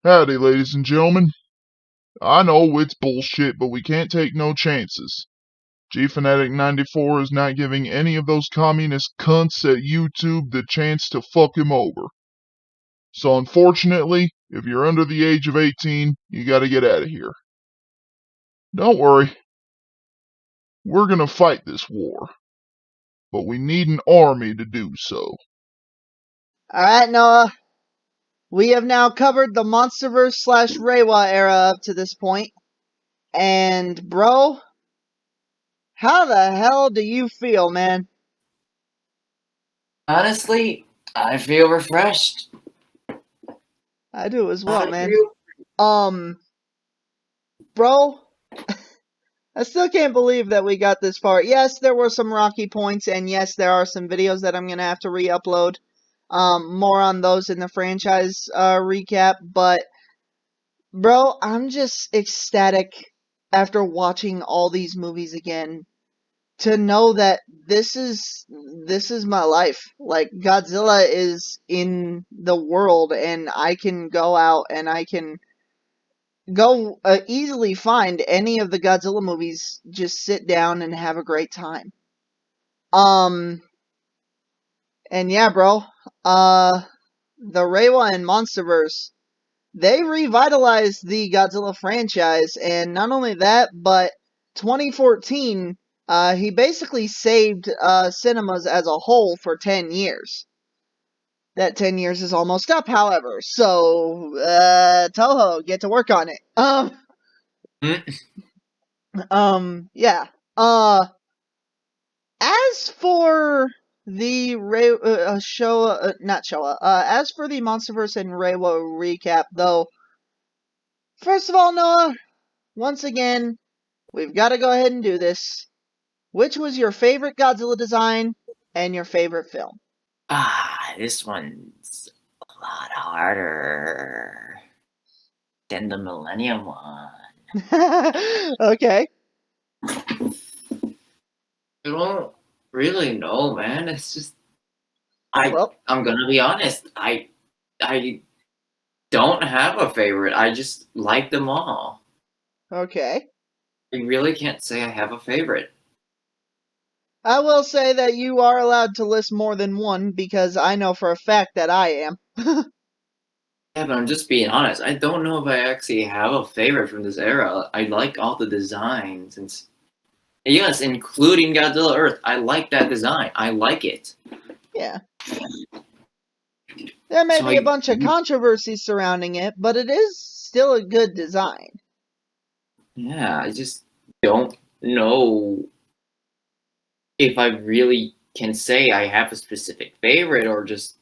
Howdy, ladies and gentlemen. I know it's bullshit, but we can't take no chances. Gfanatic 94 is not giving any of those communist cunts at YouTube the chance to fuck him over. So unfortunately, if you're under the age of 18, you gotta get out of here. Don't worry. We're gonna fight this war. But we need an army to do so. Alright, Noah. We have now covered the Monsterverse / Reiwa era up to this point. And, bro, how the hell do you feel, man? Honestly, I feel refreshed. I do as well, man. feel- Bro, I still can't believe that we got this far. Yes, there were some rocky points, and yes, there are some videos that I'm gonna have to re-upload. More on those in the franchise recap, but bro, I'm just ecstatic after watching all these movies again to know that this is my life. Like, Godzilla is in the world, and I can go out and I can go easily find any of the Godzilla movies, just sit down and have a great time. Um and yeah, bro, the Reiwa and Monsterverse, they revitalized the Godzilla franchise, and not only that, but 2014, he basically saved cinemas as a whole for 10 years. That 10 years is almost up, however, so, Toho, get to work on it. Yeah. As for the as for the Monsterverse and Reiwa recap, though, first of all, Noah, once again, we've got to go ahead and do this. Which was your favorite Godzilla design and your favorite film? This one's a lot harder than the Millennium one. Okay. I don't really know, man. It's just Well, I'm gonna be honest. I don't have a favorite. I just like them all. okay. I really can't say I have a favorite. I will say that you are allowed to list more than one because I know for a fact that I am. Yeah, but I'm just being honest. I don't know if I actually have a favorite from this era. I like all the designs, and yes, including Godzilla Earth. I like that design. I like it. Yeah. There may So be a bunch of controversy surrounding it, but it is still a good design. yeah, I just don't know if I really can say I have a specific favorite or just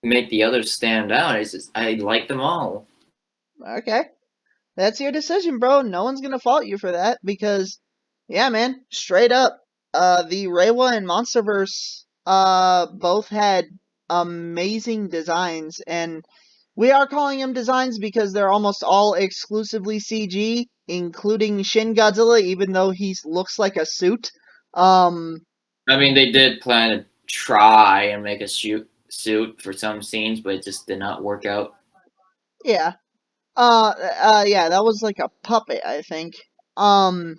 make the others stand out. It's just I like them all. Okay. That's your decision, bro. No one's gonna fault you for that because, yeah, man, straight up, the Reiwa and Monsterverse, both had amazing designs, and we are calling them designs because they're almost all exclusively CG, including Shin Godzilla, even though he looks like a suit. I mean, they did plan to try and make a suit for some scenes, but it just did not work out. Yeah. Yeah, that was like a puppet, I think. No.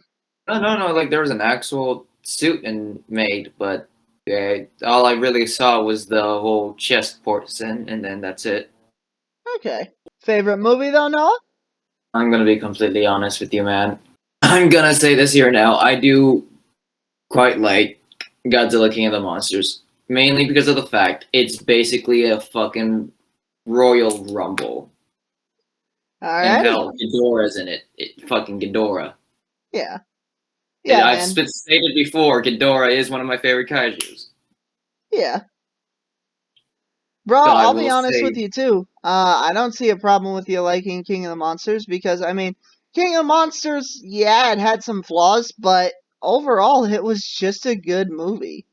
Like there was an actual suit and made, but yeah, all I really saw was the whole chest portion, and then that's it. Okay. Favorite movie though, Noah? I'm gonna be completely honest with you, man. I'm gonna say this here now. I do quite like Godzilla King of the Monsters, mainly because of the fact it's basically a fucking Royal Rumble. And Alrighty. hell, Ghidorah's in it. Fucking Ghidorah. Yeah. And Yeah, I've man. stated before, Ghidorah is one of my favorite kaijus. Yeah. Bro, So I I'll be will honest with say, you too. I don't see a problem with you liking King of the Monsters because, I mean, King of the Monsters, yeah, it had some flaws, but overall it was just a good movie.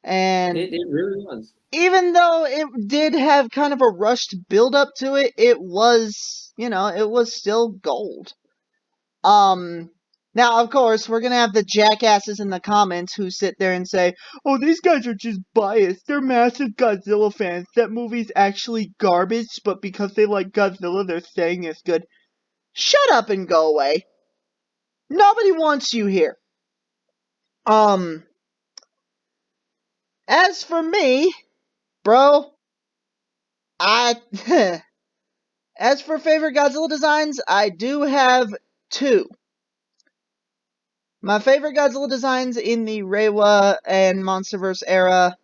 And it really was. even though it did have kind of a rushed build up to it, it was, it was still gold. Um Now, of course, we're gonna have the jackasses in the comments who sit there and say, "Oh, these guys are just biased. They're massive Godzilla fans. That movie's actually garbage, but because they like Godzilla, they're saying it's good." Shut up and go away. Nobody wants you here. As for me, bro, I as for favorite Godzilla designs, I do have two. My favorite Godzilla designs in the Reiwa and Monsterverse era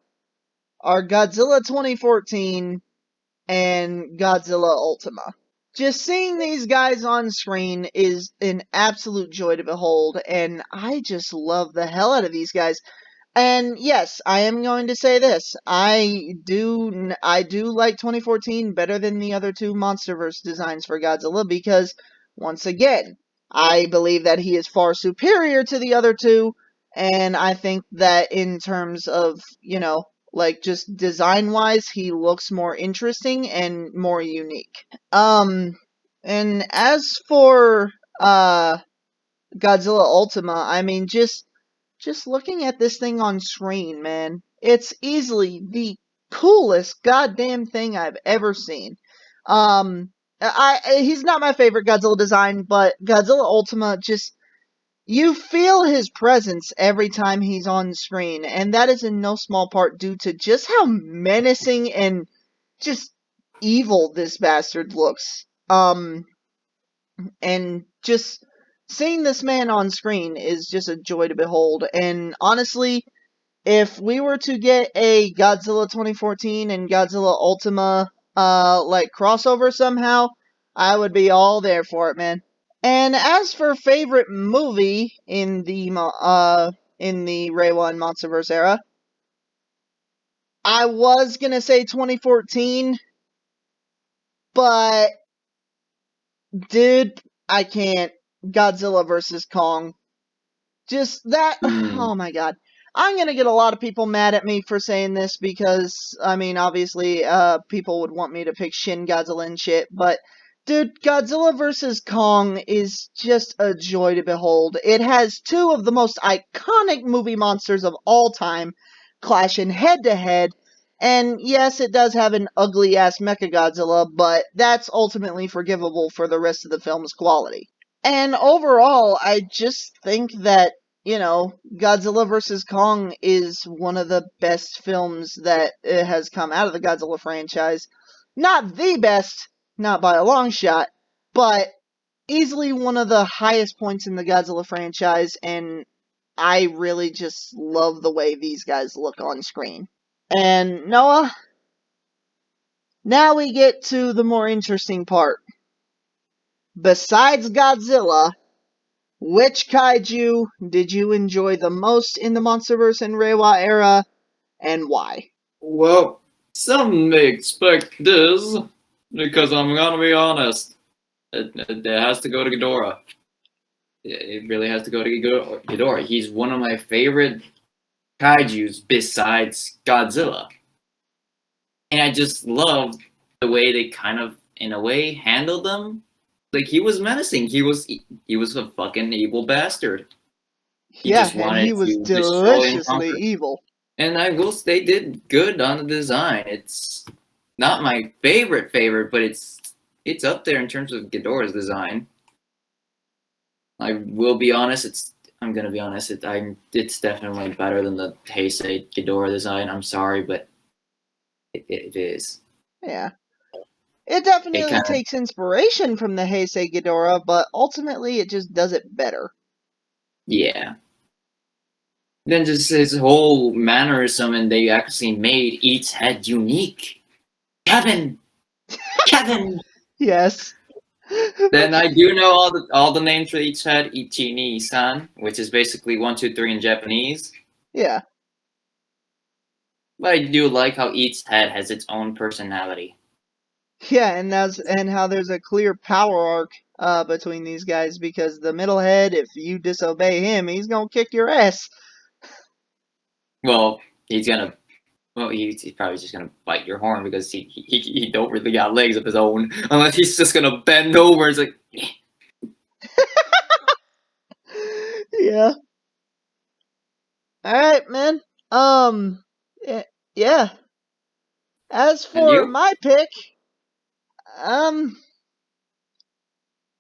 are Godzilla 2014 and Godzilla Ultima. Just seeing these guys on screen is an absolute joy to behold, and I just love the hell out of these guys. And yes, I am going to say this. I do like 2014 better than the other two Monsterverse designs for Godzilla because, once again, I believe that he is far superior to the other two, and I think that in terms of, like just design-wise, he looks more interesting and more unique. And as for, Godzilla Ultima, I mean, just looking at this thing on screen, man, it's easily the coolest goddamn thing I've ever seen. He's not my favorite Godzilla design, but Godzilla Ultima just you feel his presence every time he's on screen, and that is in no small part due to just how menacing and just evil this bastard looks. And just seeing this man on screen is just a joy to behold. And honestly, if we were to get a Godzilla 2014 and Godzilla Ultima like crossover somehow, I would be all there for it, man. And as for favorite movie in the Reiwa and Monsterverse era, I was gonna say 2014, but dude, I can't. Godzilla versus Kong. Just that, oh my god. I'm gonna get a lot of people mad at me for saying this because, I mean, obviously, people would want me to pick Shin Godzilla and shit, but dude, Godzilla vs. Kong is just a joy to behold. It has two of the most iconic movie monsters of all time clashing head to head, and yes, it does have an ugly ass Mechagodzilla, but that's ultimately forgivable for the rest of the film's quality. And overall, I just think that, Godzilla vs. Kong is one of the best films that has come out of the Godzilla franchise. Not the best, not by a long shot, but easily one of the highest points in the Godzilla franchise, and I really just love the way these guys look on screen. And Noah, now we get to the more interesting part. Besides Godzilla, which kaiju did you enjoy the most in the Monsterverse and Reiwa era, and why? Well, some may expect this, because I'm gonna be honest. It has to go to Ghidorah. It really has to go to Ghidorah. He's one of my favorite kaijus besides Godzilla. And I just love the way they kind of, in a way, handled them. Like, he was menacing. He was a fucking evil bastard. He Yeah, just and he wanted was to destroy and deliciously conquer. evil. And I will say they did good on the design. It's not my favorite, but it's up there in terms of Ghidorah's design. I will be honest. I'm gonna be honest. It's definitely better than the Heisei Ghidorah design. I'm sorry, but it is. Yeah. It It definitely kind of, takes inspiration from the Heisei Ghidorah, but ultimately it just does it better. yeah. Then just his whole mannerism, and they actually made each head unique. Kevin. Yes. Then I do know all the names for each head. Ichi-ni-san, which is basically 1, 2, 3 in Japanese. Yeah. But I do like how each head has its own personality. Yeah, and how there's a clear power arc between these guys because the middle head, if you disobey him, he's gonna kick your ass. Well, he's probably just gonna bite your horn because he don't really got legs of his own unless he's just gonna bend over. It's like, Yeah. Alright, man. Yeah. As And for you? my pick, I'm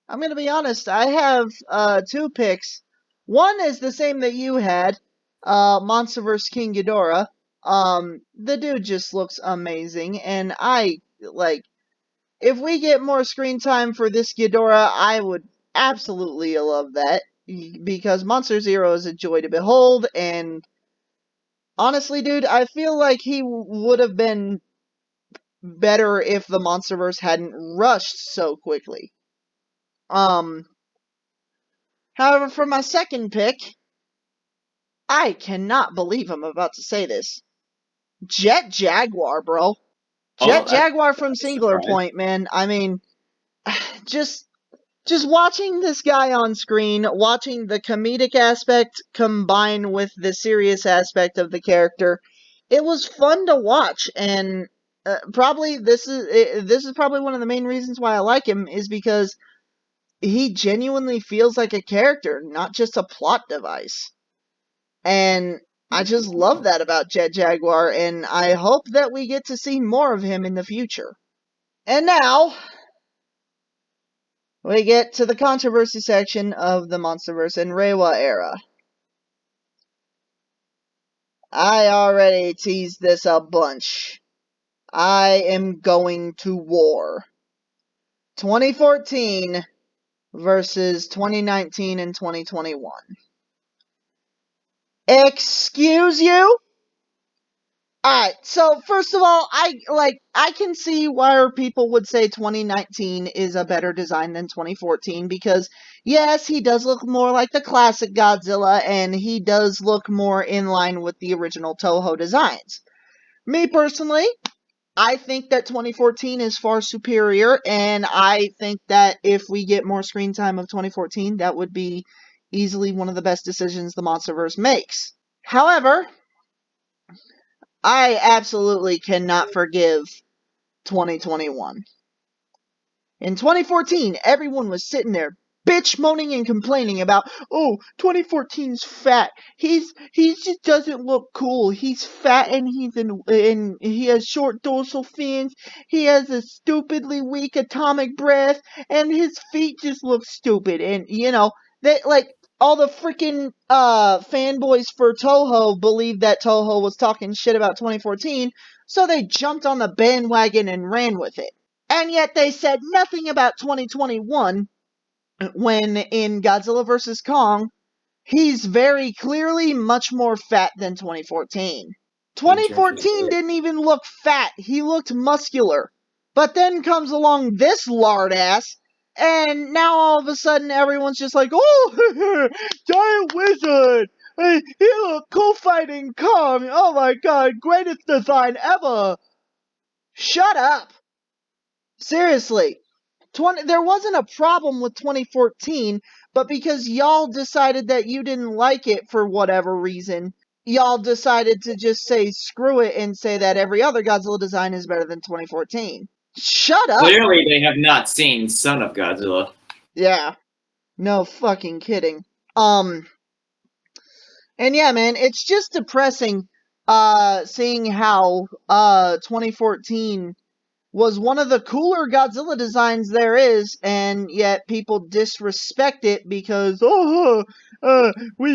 gonna be honest, I have two picks. One is the same that you had, Monsterverse King Ghidorah. The dude just looks amazing, and if we get more screen time for this Ghidorah, I would absolutely love that, because Monster Zero is a joy to behold, and honestly, dude, I feel like he would have been better if the Monsterverse hadn't rushed so quickly. However, for my second pick, I cannot believe I'm about to say this. Jet Jaguar, bro. Oh, Jet Jaguar from that's a Singular surprise. Point, man. I mean, just watching this guy on screen, watching the comedic aspect combine with the serious aspect of the character, it was fun to watch. And probably this is probably one of the main reasons why I like him, is because he genuinely feels like a character, not just a plot device. And I just love that about Jet Jaguar, and I hope that we get to see more of him in the future. And now, we get to the controversy section of the Monsterverse and Reiwa era. I already teased this a bunch. I am going to war. 2014 versus 2019 and 2021. Excuse you? Alright, so first of all, I can see why people would say 2019 is a better design than 2014, because yes, he does look more like the classic Godzilla, and he does look more in line with the original Toho designs. Me personally, I think that 2014 is far superior, and I think that if we get more screen time of 2014, that would be easily one of the best decisions the Monsterverse makes. However, I absolutely cannot forgive 2021. In 2014, everyone was sitting there bitch moaning and complaining about, oh, 2014's fat. He just doesn't look cool. He's fat, and and he has short dorsal fins. He has a stupidly weak atomic breath, and his feet just look stupid. And they all the freaking fanboys for Toho believed that Toho was talking shit about 2014, so they jumped on the bandwagon and ran with it. And yet they said nothing about 2021, when in Godzilla vs. Kong, he's very clearly much more fat than 2014. In terms of 2014 didn't even look fat, he looked muscular. But then comes along this lard ass, and now all of a sudden everyone's just like, oh, giant wizard! Hey, he looked cool fighting Kong! Oh my god, greatest design ever! Shut up! Seriously. There wasn't a problem with 2014, but because y'all decided that you didn't like it for whatever reason, y'all decided to just say screw it and say that every other Godzilla design is better than 2014. Shut up! Clearly, they have not seen Son of Godzilla. Yeah. No fucking kidding. And yeah, man, it's just depressing, seeing how, 2014 was one of the cooler Godzilla designs there is, and yet people disrespect it because,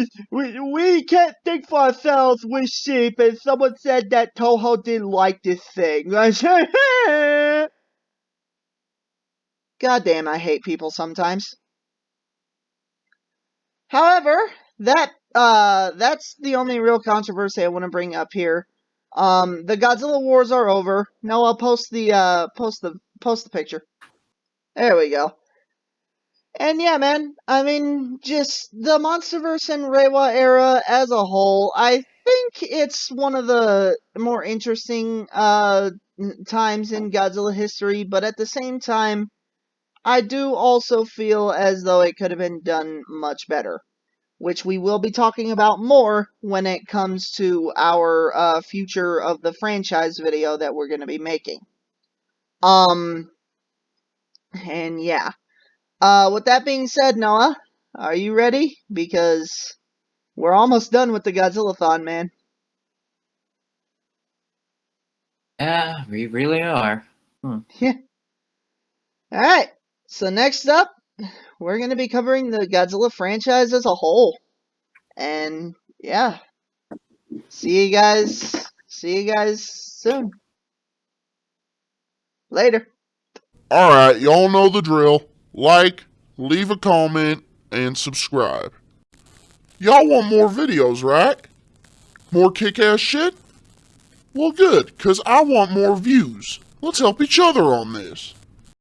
we can't think for ourselves, we sheep, and someone said that Toho didn't like this thing. Goddamn, I hate people sometimes. However, that's the only real controversy I want to bring up here. The Godzilla wars are over. No, I'll post the picture. There we go. And yeah, man, I mean, just the Monsterverse and Reiwa era as a whole, I think it's one of the more interesting times in Godzilla history, but at the same time, I do also feel as though it could have been done much better, which we will be talking about more when it comes to our future of the franchise video that we're going to be making. And yeah. With that being said, Noah, are you ready? Because We're almost done with the Godzillathon, man. Yeah, we really are. Yeah. Alright, so next up, we're going to be covering the Godzilla franchise as a whole. And yeah, see you guys soon. Later. Alright, y'all know the drill. Like, leave a comment, and subscribe. Y'all want more videos, right? More kick-ass shit? Well, good, because I want more views. Let's help each other on this.